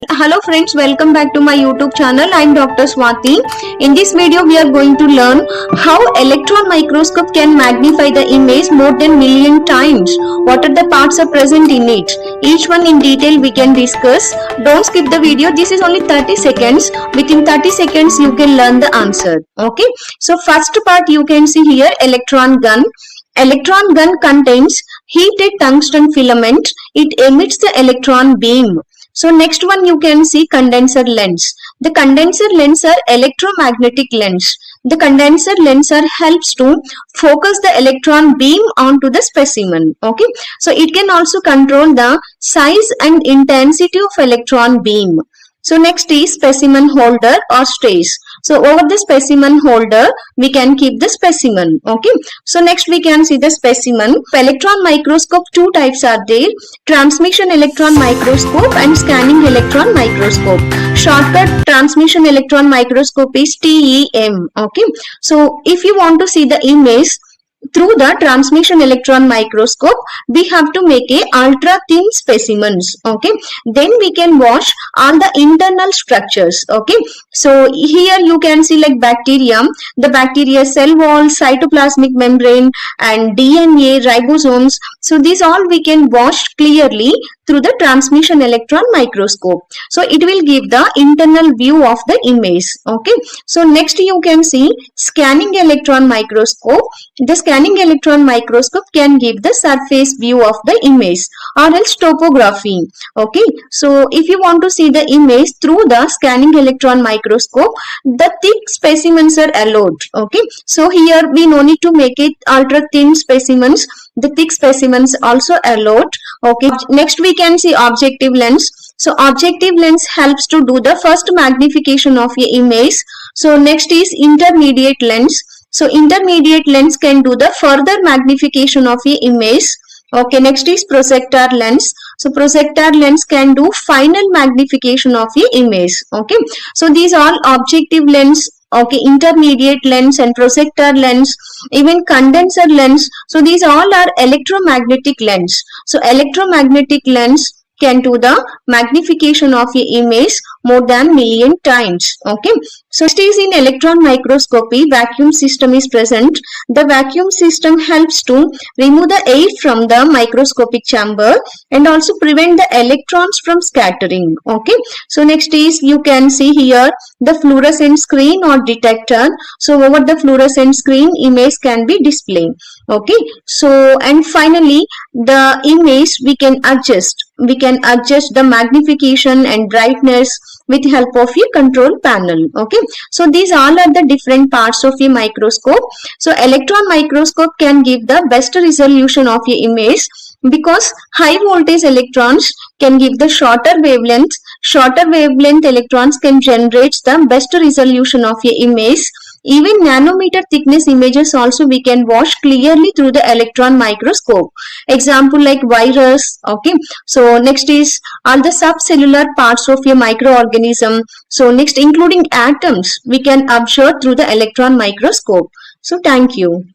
Hello friends, welcome back to my YouTube channel. I am Dr. Swati. In this video we are going to learn how electron microscope can magnify the image more than million times. What are the parts are present in it? Each one in detail we can discuss. Don't skip the video. This is only 30 seconds. Within 30 seconds you can learn the answer. Okay. So first part you can see here, electron gun. Electron gun contains heated tungsten filament. It emits the electron beam. So next one you can see condenser lens. The condenser lens are electromagnetic lens. The condenser lens helps to focus the electron beam onto the specimen. Okay. So it can also control the size and intensity of electron beam. So next is specimen holder or stays. So over the specimen holder, we can keep the specimen. Okay. So next we can see the specimen. Electron microscope, two types are there. Transmission electron microscope and scanning electron microscope. Shortcut transmission electron microscope is TEM. Okay. So if you want to see the image through the transmission electron microscope, we have to make a ultra thin specimens. Okay, then we can watch all the internal structures. Okay, so here you can see like bacteria, the bacteria cell wall, cytoplasmic membrane, and DNA, ribosomes. So these all we can watch clearly through the transmission electron microscope. So it will give the internal view of the image. Okay, so next you can see scanning electron microscope. The scanning electron microscope can give the surface view of the image or else topography. Okay, so if you want to see the image through the scanning electron microscope, the thick specimens are allowed. Okay, so here we no need to make it ultra thin specimens. The thick specimens also allowed. Okay, next we can see objective lens. So objective lens helps to do the first magnification of your image. So next is intermediate lens. So intermediate lens can do the further magnification of your image. Okay, next is projector lens. So projector lens can do final magnification of your image. Okay, so these all objective lens, okay, intermediate lens and projector lens, even condenser lens. So these all are electromagnetic lens. So electromagnetic lens can do the magnification of your image more than million times. Okay, so it is in electron microscopy, vacuum system is present. The vacuum system helps to remove the air from the microscopic chamber and also prevent the electrons from scattering. Okay, so next is you can see here the fluorescent screen or detector. So over the fluorescent screen, image can be displayed. Okay, so and finally the image we can adjust the magnification and brightness with help of your control panel. Okay, so these all are the different parts of your microscope. So electron microscope can give the best resolution of your image because high voltage electrons can give the shorter wavelength. Shorter wavelength electrons can generate the best resolution of your image. Even nanometer thickness images also we can watch clearly through the electron microscope. Example like virus. Okay, so next is all the subcellular parts of your microorganism. So next including atoms we can observe through the electron microscope. So thank you.